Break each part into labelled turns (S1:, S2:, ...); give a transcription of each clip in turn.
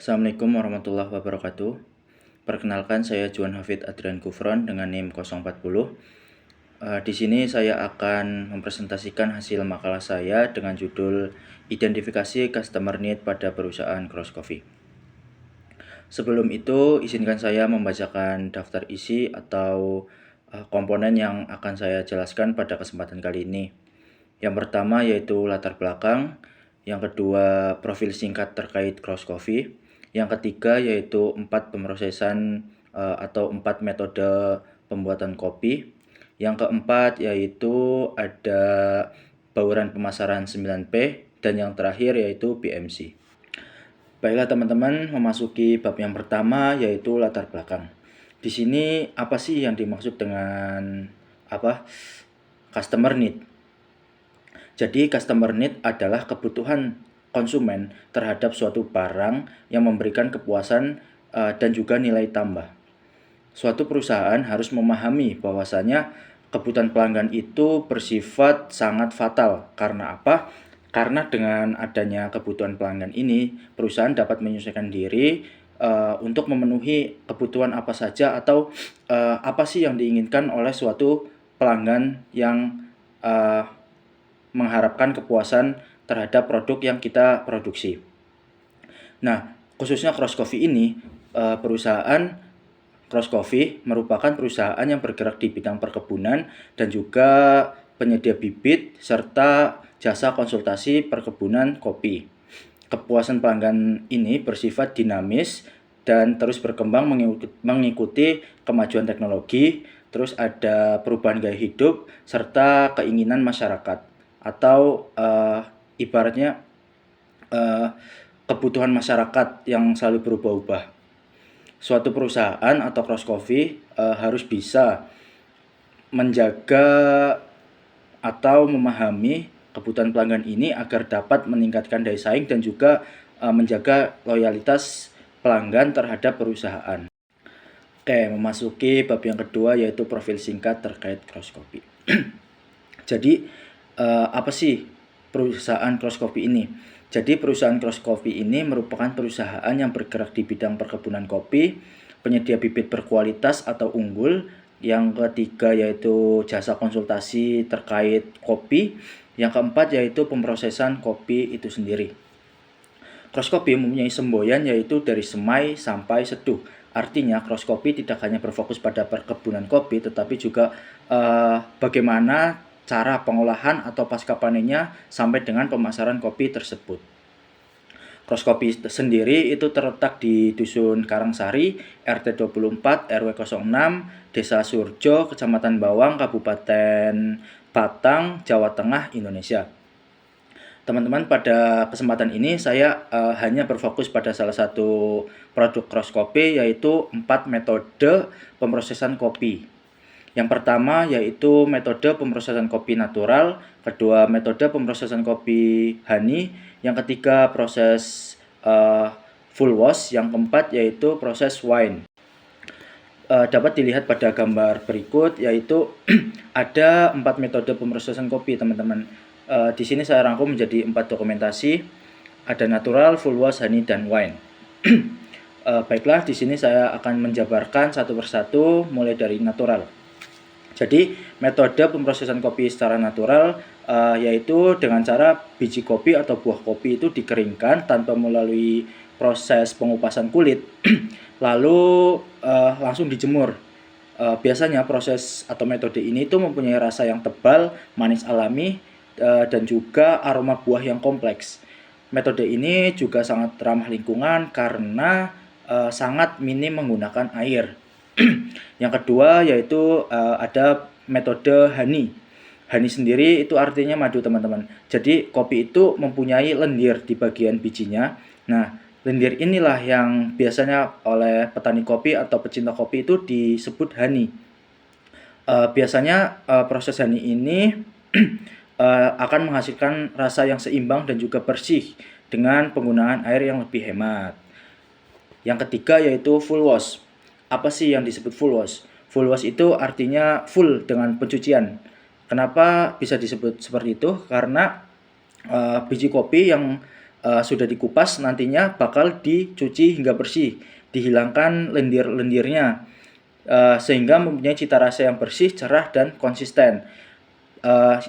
S1: Assalamualaikum warahmatullahi wabarakatuh. Perkenalkan, saya Juan Hafid Adrian Gufron dengan NIM 040. Di sini saya akan mempresentasikan hasil makalah saya dengan judul Identifikasi Customer Need pada Perusahaan Cross Coffee. Sebelum itu, izinkan saya membacakan daftar isi atau komponen yang akan saya jelaskan pada kesempatan kali ini. Yang pertama yaitu latar belakang, yang kedua profil singkat terkait Cross Coffee, yang ketiga yaitu 4 pemrosesan atau 4 metode pembuatan kopi, yang keempat yaitu ada bauran pemasaran 9P, dan yang terakhir yaitu BMC. Baiklah teman-teman, memasuki bab yang pertama yaitu latar belakang. Di sini apa sih yang dimaksud dengan customer need? Jadi customer need adalah kebutuhan konsumen terhadap suatu barang yang memberikan kepuasan dan juga nilai tambah. Suatu perusahaan harus memahami bahwasanya kebutuhan pelanggan itu bersifat sangat fatal. Karena apa? Karena dengan adanya kebutuhan pelanggan ini, perusahaan dapat menyesuaikan diri untuk memenuhi kebutuhan apa saja atau apa sih yang diinginkan oleh suatu pelanggan yang mengharapkan kepuasan terhadap produk yang kita produksi. Nah, khususnya Cross Coffee ini, perusahaan Cross Coffee merupakan perusahaan yang bergerak di bidang perkebunan dan juga penyedia bibit serta jasa konsultasi perkebunan kopi. Kepuasan pelanggan ini bersifat dinamis dan terus berkembang mengikuti kemajuan teknologi, terus ada perubahan gaya hidup serta keinginan masyarakat atau ibaratnya kebutuhan masyarakat yang selalu berubah-ubah. Suatu perusahaan atau Cross Coffee harus bisa menjaga atau memahami kebutuhan pelanggan ini agar dapat meningkatkan daya saing dan juga menjaga loyalitas pelanggan terhadap perusahaan. Oke, memasuki bab yang kedua yaitu profil singkat terkait Cross Coffee. Jadi apa sih perusahaan Cross Coffee ini? Jadi perusahaan Cross Coffee ini merupakan perusahaan yang bergerak di bidang perkebunan kopi, penyedia bibit berkualitas atau unggul. Yang ketiga yaitu jasa konsultasi terkait kopi. Yang keempat yaitu pemrosesan kopi itu sendiri. Cross Coffee mempunyai semboyan yaitu dari semai sampai seduh. Artinya Cross Coffee tidak hanya berfokus pada perkebunan kopi, tetapi juga bagaimana cara pengolahan atau pasca panennya sampai dengan pemasaran kopi tersebut. Cross Coffee sendiri itu terletak di Dusun Karangsari, RT 24, RW 06, Desa Surjo, Kecamatan Bawang, Kabupaten Batang, Jawa Tengah, Indonesia. Teman-teman, pada kesempatan ini saya hanya berfokus pada salah satu produk Cross Coffee yaitu 4 metode pemrosesan kopi. Yang pertama yaitu metode pemrosesan kopi natural, kedua metode pemrosesan kopi honey, yang ketiga proses full wash, yang keempat yaitu proses wine. Dapat dilihat pada gambar berikut yaitu ada 4 metode pemrosesan kopi teman-teman. Di sini saya rangkum menjadi 4 dokumentasi, ada natural, full wash, honey, dan wine. Baiklah, di sini saya akan menjabarkan satu persatu mulai dari natural. Jadi metode pemrosesan kopi secara natural yaitu dengan cara biji kopi atau buah kopi itu dikeringkan tanpa melalui proses pengupasan kulit, lalu langsung dijemur. Biasanya proses atau metode ini itu mempunyai rasa yang tebal, manis alami, dan juga aroma buah yang kompleks. Metode ini juga sangat ramah lingkungan karena sangat minim menggunakan air. Yang kedua yaitu ada metode honey. Honey sendiri itu artinya madu teman-teman. Jadi kopi itu mempunyai lendir di bagian bijinya. Nah, lendir inilah yang biasanya oleh petani kopi atau pecinta kopi itu disebut honey. Biasanya proses honey ini akan menghasilkan rasa yang seimbang dan juga bersih dengan penggunaan air yang lebih hemat. Yang ketiga yaitu full wash. Apa sih yang disebut full wash? Full wash itu artinya full dengan pencucian. Kenapa bisa disebut seperti itu? Karena biji kopi yang sudah dikupas nantinya bakal dicuci hingga bersih, dihilangkan lendir-lendirnya, sehingga mempunyai cita rasa yang bersih, cerah, dan konsisten.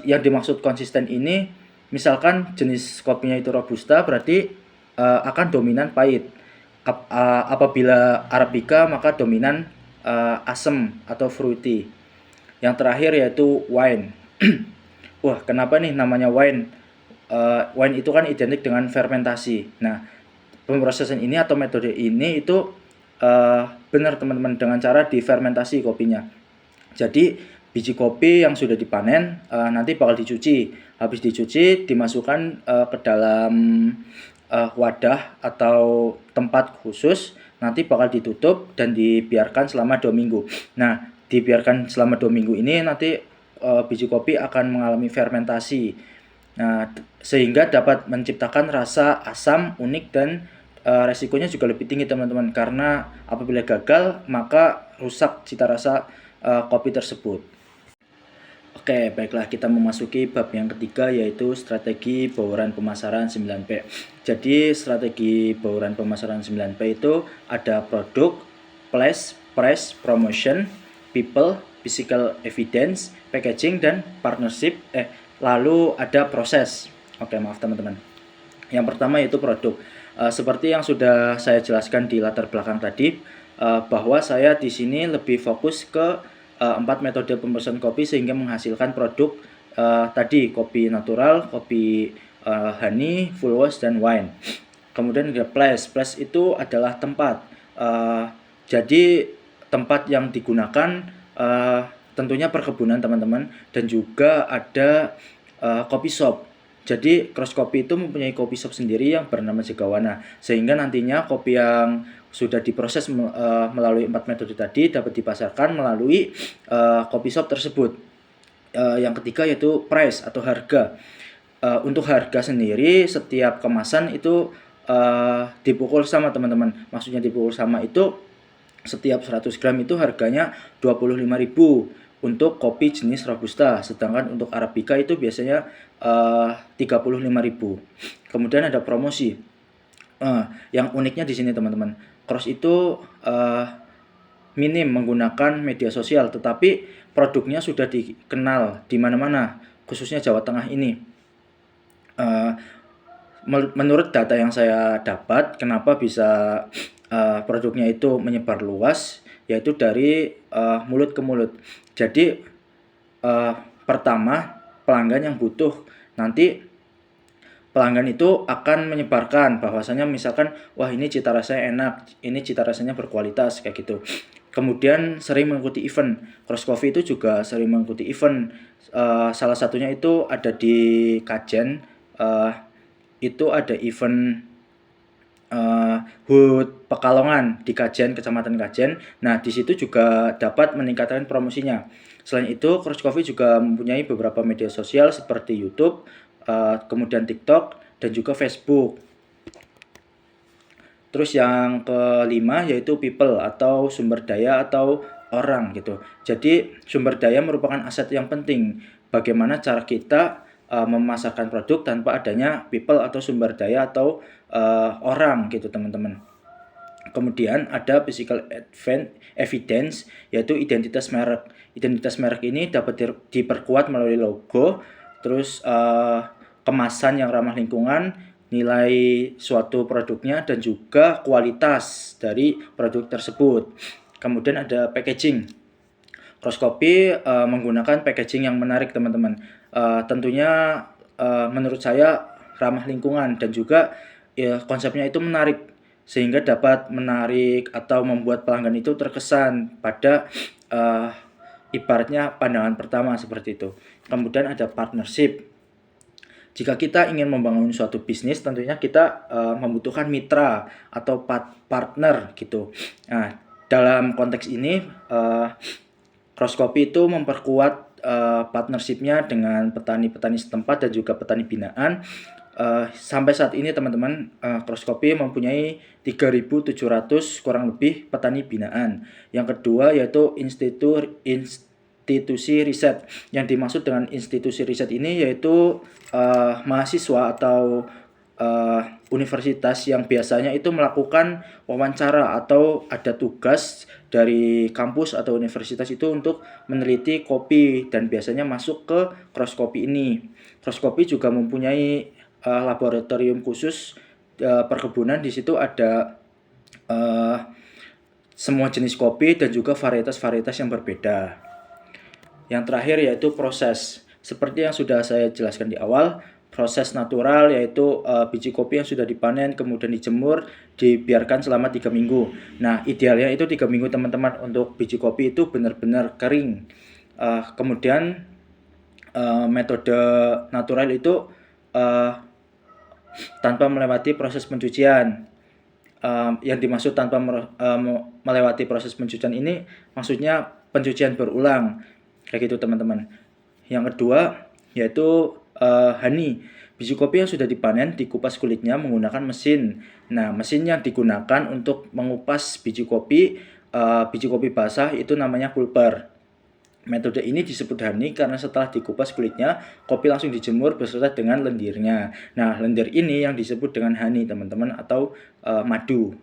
S1: Yang dimaksud konsisten ini, misalkan jenis kopinya itu robusta, berarti akan dominan pahit. Apabila arabica maka dominan asam atau fruity. Yang terakhir yaitu wine. Wah, kenapa nih namanya wine? Wine itu kan identik dengan fermentasi. Nah, pemrosesan ini atau metode ini itu benar teman-teman, dengan cara difermentasi kopinya. Jadi biji kopi yang sudah dipanen nanti bakal dicuci. Habis dicuci dimasukkan ke dalam wadah atau tempat khusus, nanti bakal ditutup dan dibiarkan selama 2 minggu. Nah, dibiarkan selama 2 minggu ini nanti biji kopi akan mengalami fermentasi. Nah, sehingga dapat menciptakan rasa asam unik dan resikonya juga lebih tinggi teman-teman, karena apabila gagal maka rusak cita rasa kopi tersebut. Oke, baiklah, kita memasuki bab yang ketiga, yaitu strategi bauran pemasaran 9P. Jadi strategi bauran pemasaran 9P itu ada produk, place, price, promotion, people, physical evidence, packaging, dan partnership. Lalu ada proses. Oke, maaf teman-teman. Yang pertama yaitu produk. Seperti yang sudah saya jelaskan di latar belakang tadi, bahwa saya di sini lebih fokus ke 4 metode pemrosesan kopi sehingga menghasilkan produk tadi, kopi natural, kopi honey, full wash, dan wine. Kemudian ada place. Place itu adalah tempat. Jadi tempat yang digunakan tentunya perkebunan teman-teman, dan juga ada coffee shop. Jadi Cross Coffee itu mempunyai kopi shop sendiri yang bernama Jagawana, sehingga nantinya kopi yang sudah diproses melalui 4 metode tadi dapat dipasarkan melalui kopi shop tersebut. Yang ketiga yaitu price atau harga. Untuk harga sendiri, setiap kemasan itu dipukul sama teman-teman. Maksudnya dipukul sama itu setiap 100 gram itu harganya 25.000 untuk kopi jenis robusta, sedangkan untuk arabica itu biasanya 35.000. Kemudian ada promosi. Yang uniknya di sini teman-teman, Cross itu minim menggunakan media sosial, tetapi produknya sudah dikenal di mana-mana, khususnya Jawa Tengah ini. Menurut data yang saya dapat, kenapa bisa produknya itu menyebar luas, yaitu dari mulut ke mulut. Jadi pertama, pelanggan yang butuh, nanti pelanggan itu akan menyebarkan bahwasanya misalkan, wah ini cita rasanya enak, ini cita rasanya berkualitas, kayak gitu. Kemudian sering mengikuti event. Cross Coffee itu juga sering mengikuti event. Salah satunya itu ada di Kajen. Itu ada event HUT Pekalongan di Kajen, Kecamatan Kajen. Nah, di situ juga dapat meningkatkan promosinya. Selain itu, Cross Coffee juga mempunyai beberapa media sosial seperti YouTube, kemudian TikTok, dan juga Facebook. Terus yang kelima yaitu people atau sumber daya atau orang gitu. Jadi sumber daya merupakan aset yang penting. Bagaimana cara kita memasarkan produk tanpa adanya people atau sumber daya atau orang gitu teman-teman. Kemudian ada physical evidence, yaitu identitas merek. Identitas merek ini dapat diperkuat melalui logo, terus kemasan yang ramah lingkungan, nilai suatu produknya, dan juga kualitas dari produk tersebut. Kemudian ada packaging. Cross Coffee menggunakan packaging yang menarik teman-teman. Tentunya menurut saya ramah lingkungan, dan juga konsepnya itu menarik, sehingga dapat menarik atau membuat pelanggan itu terkesan pada ibaratnya pandangan pertama seperti itu. Kemudian ada partnership. Jika kita ingin membangun suatu bisnis, tentunya kita membutuhkan mitra atau partner gitu. Nah, dalam konteks ini Cross Coffee itu memperkuat partnershipnya dengan petani-petani setempat dan juga petani binaan. Sampai saat ini teman-teman, Cross Coffee mempunyai 3.700 kurang lebih petani binaan. Yang kedua yaitu institusi riset. Yang dimaksud dengan institusi riset ini yaitu mahasiswa atau universitas yang biasanya itu melakukan wawancara atau ada tugas dari kampus atau universitas itu untuk meneliti kopi dan biasanya masuk ke cross kopi ini. Cross kopi juga mempunyai laboratorium khusus perkebunan. Di situ ada semua jenis kopi dan juga varietas-varietas yang berbeda. Yang terakhir yaitu proses. Seperti yang sudah saya jelaskan di awal, proses natural yaitu biji kopi yang sudah dipanen kemudian dijemur, dibiarkan selama 3 minggu. Nah, idealnya itu 3 minggu teman-teman untuk biji kopi itu benar-benar kering. Kemudian metode natural itu tanpa melewati proses pencucian. Yang dimaksud tanpa melewati proses pencucian ini maksudnya pencucian berulang kayak gitu teman-teman. Yang kedua yaitu honey. Biji kopi yang sudah dipanen dikupas kulitnya menggunakan mesin. Nah, mesin yang digunakan untuk mengupas biji kopi basah itu namanya pulper. Metode ini disebut honey karena setelah dikupas kulitnya, kopi langsung dijemur beserta dengan lendirnya. Nah, lendir ini yang disebut dengan honey, teman-teman, atau madu.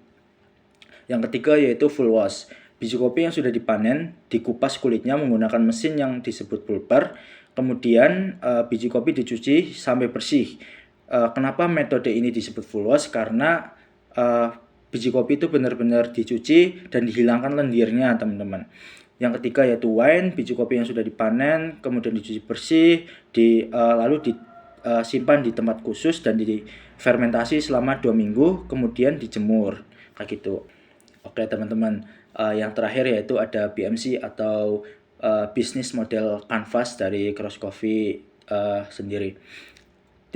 S1: Yang ketiga yaitu full wash. Biji kopi yang sudah dipanen dikupas kulitnya menggunakan mesin yang disebut pulper. Kemudian biji kopi dicuci sampai bersih. Kenapa metode ini disebut full wash? Karena biji kopi itu benar-benar dicuci dan dihilangkan lendirnya, teman-teman. Yang ketiga yaitu wine. Biji kopi yang sudah dipanen kemudian dicuci bersih, lalu disimpan di tempat khusus dan difermentasi selama 2 minggu, kemudian dijemur kayak gitu. Oke teman-teman, yang terakhir yaitu ada BMC atau Business Model Canvas dari Cross Coffee sendiri.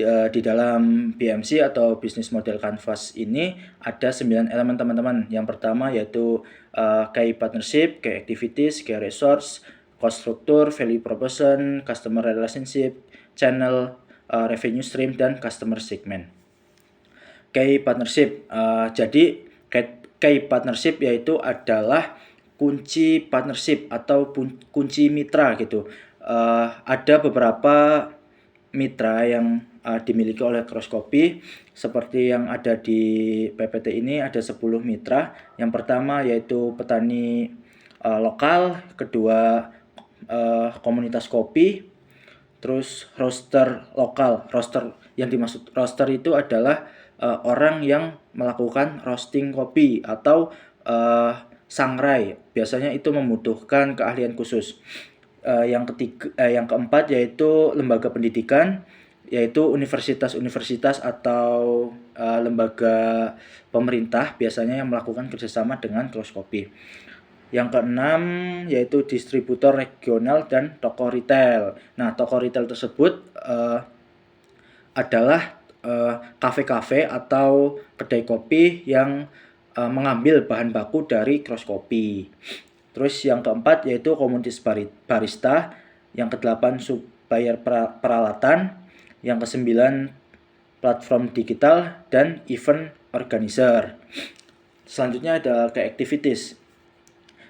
S1: Di dalam BMC atau Business Model Canvas ini ada 9 elemen teman-teman. Yang pertama yaitu key partnership, key activities, key resource, cost structure, value proposition, customer relationship, channel, revenue stream, dan customer segment. Key partnership, jadi key partnership yaitu adalah kunci partnership atau kunci mitra gitu. Ada beberapa mitra yang dimiliki oleh Cross Coffee seperti yang ada di PPT ini. Ada 10 mitra. Yang pertama yaitu petani lokal, kedua komunitas kopi, terus roaster lokal. Roaster yang dimaksud roaster itu adalah orang yang melakukan roasting kopi atau sangrai. Biasanya itu membutuhkan keahlian khusus. Yang keempat yaitu lembaga pendidikan, yaitu universitas-universitas atau lembaga pemerintah biasanya yang melakukan kerjasama dengan Cross Coffee. Yang keenam yaitu distributor regional dan toko retail. Nah, toko retail tersebut adalah kafe-kafe atau kedai kopi yang mengambil bahan baku dari Cross Coffee. Terus yang keempat yaitu komunitas barista, yang kedelapan supplier peralatan, yang kesembilan platform digital, dan event organizer. Selanjutnya ada key activities.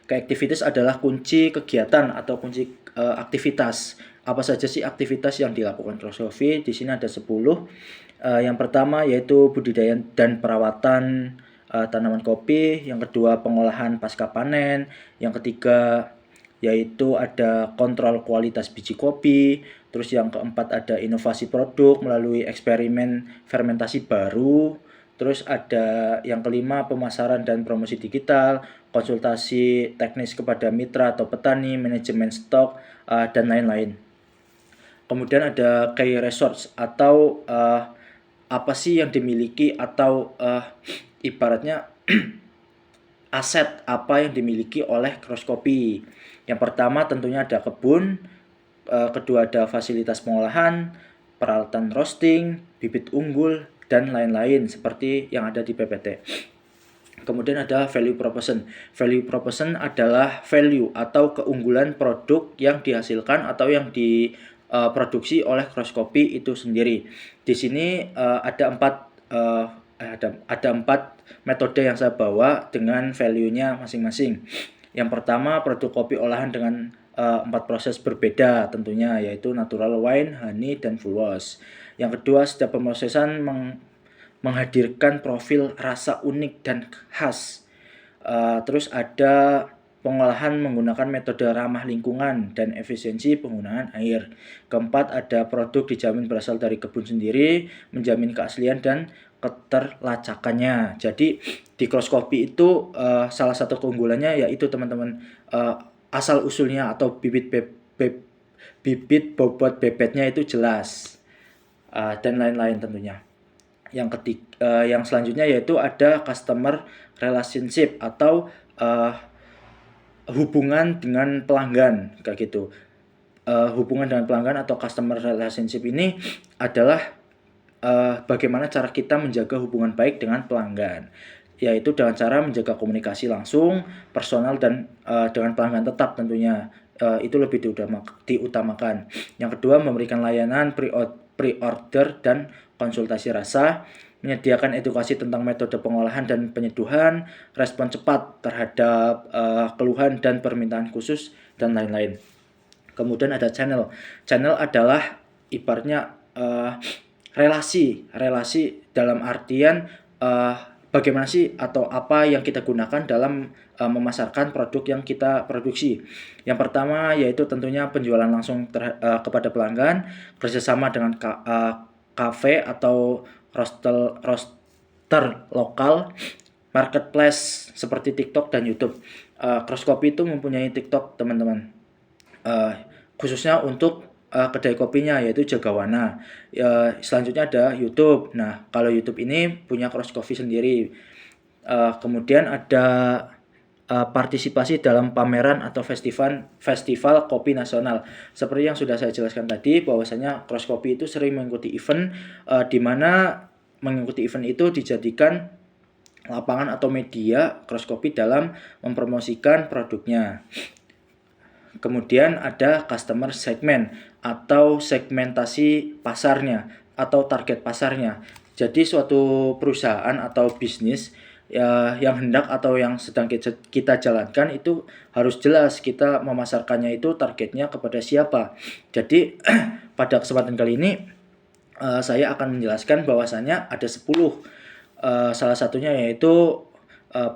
S1: Key activities adalah kunci kegiatan atau kunci aktivitas. Apa saja sih aktivitas yang dilakukan Cross Coffee? Di sini ada 10. Yang pertama yaitu budidaya dan perawatan tanaman kopi, yang kedua pengolahan pasca panen, yang ketiga yaitu ada kontrol kualitas biji kopi, terus yang keempat ada inovasi produk melalui eksperimen fermentasi baru, terus ada yang kelima pemasaran dan promosi digital, konsultasi teknis kepada mitra atau petani, manajemen stok, dan lain-lain. Kemudian ada key resource atau apa sih yang dimiliki atau ibaratnya aset apa yang dimiliki oleh Cross Coffee. Yang pertama tentunya ada kebun, kedua ada fasilitas pengolahan, peralatan roasting, bibit unggul, dan lain-lain seperti yang ada di PPT. Kemudian ada value proposition. Value proposition adalah value atau keunggulan produk yang dihasilkan atau yang diproduksi oleh Cross Coffee itu sendiri. Di sini ada empat metode yang saya bawa dengan value-nya masing-masing. Yang pertama, produk kopi olahan dengan 4 proses berbeda tentunya, yaitu natural wine, honey, dan full wash. Yang kedua, setiap pemrosesan menghadirkan profil rasa unik dan khas. Terus ada pengolahan menggunakan metode ramah lingkungan dan efisiensi penggunaan air. Keempat, ada produk dijamin berasal dari kebun sendiri, menjamin keaslian dan keterlacakannya. Jadi di Cross Coffee itu salah satu keunggulannya yaitu teman-teman asal usulnya atau bibit bobot bebetnya itu jelas, dan lain-lain tentunya. Yang selanjutnya yaitu ada customer relationship atau hubungan dengan pelanggan kayak gitu. Hubungan dengan pelanggan atau customer relationship ini adalah bagaimana cara kita menjaga hubungan baik dengan pelanggan, yaitu dengan cara menjaga komunikasi langsung, personal, dan dengan pelanggan tetap tentunya. Itu lebih diutamakan. Yang kedua, memberikan layanan pre-order dan konsultasi rasa, menyediakan edukasi tentang metode pengolahan dan penyeduhan, respon cepat terhadap keluhan dan permintaan khusus, dan lain-lain. Kemudian ada channel. Channel adalah ibaratnya relasi dalam artian bagaimana sih atau apa yang kita gunakan dalam memasarkan produk yang kita produksi. Yang pertama yaitu tentunya penjualan langsung kepada pelanggan, kerjasama dengan kafe atau roaster lokal, marketplace seperti TikTok dan YouTube. Cross Coffee itu mempunyai TikTok teman-teman, khususnya untuk kedai kopinya yaitu Jagawana. Selanjutnya ada YouTube. Nah, kalau YouTube ini punya Cross Coffee sendiri. Kemudian ada partisipasi dalam pameran atau festival kopi nasional. Seperti yang sudah saya jelaskan tadi, bahwasanya Cross Coffee itu sering mengikuti event, di mana mengikuti event itu dijadikan lapangan atau media Cross Coffee dalam mempromosikan produknya. Kemudian ada customer segment atau segmentasi pasarnya atau target pasarnya. Jadi suatu perusahaan atau bisnis yang hendak atau yang sedang kita jalankan itu harus jelas kita memasarkannya itu targetnya kepada siapa. Jadi pada kesempatan kali ini saya akan menjelaskan bahwasannya ada 10. Salah satunya yaitu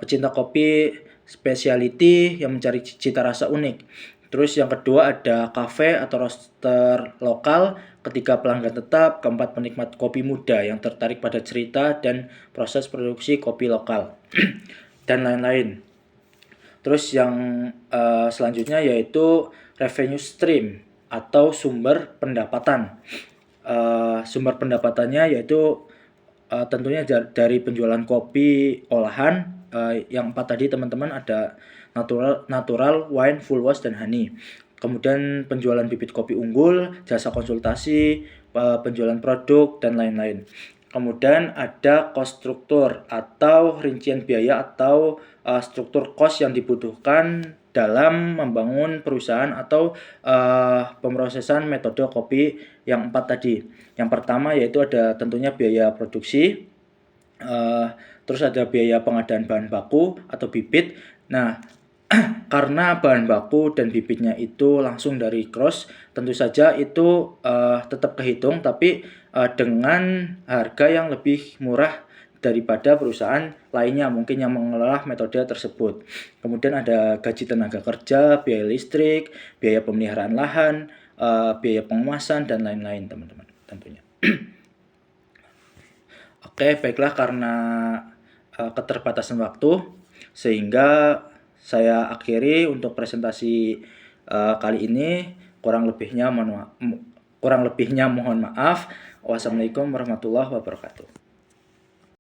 S1: pecinta kopi specialty yang mencari cita rasa unik. Terus yang kedua ada kafe atau roaster lokal, ketiga pelanggan tetap, keempat penikmat kopi muda yang tertarik pada cerita dan proses produksi kopi lokal dan lain-lain. Terus yang selanjutnya yaitu revenue stream atau sumber pendapatan. Sumber pendapatannya yaitu tentunya dari penjualan kopi olahan. Yang 4 tadi teman-teman ada natural, wine, full wash, dan honey. Kemudian penjualan bibit kopi unggul, jasa konsultasi, penjualan produk, dan lain-lain. Kemudian ada cost struktur atau rincian biaya atau struktur cost yang dibutuhkan dalam membangun perusahaan atau pemrosesan metode kopi yang 4 tadi. Yang pertama yaitu ada tentunya biaya produksi, terus ada biaya pengadaan bahan baku atau bibit. Nah, karena bahan baku dan bibitnya itu langsung dari Cross, tentu saja itu tetap kehitung, tapi dengan harga yang lebih murah daripada perusahaan lainnya mungkin yang mengelola metode tersebut. Kemudian ada gaji tenaga kerja, biaya listrik, biaya pemeliharaan lahan, biaya pengemasan, dan lain-lain teman-teman tentunya. Oke, baiklah, karena keterbatasan waktu sehingga saya akhiri untuk presentasi kali ini. Kurang lebihnya mohon maaf. Wassalamualaikum warahmatullahi wabarakatuh.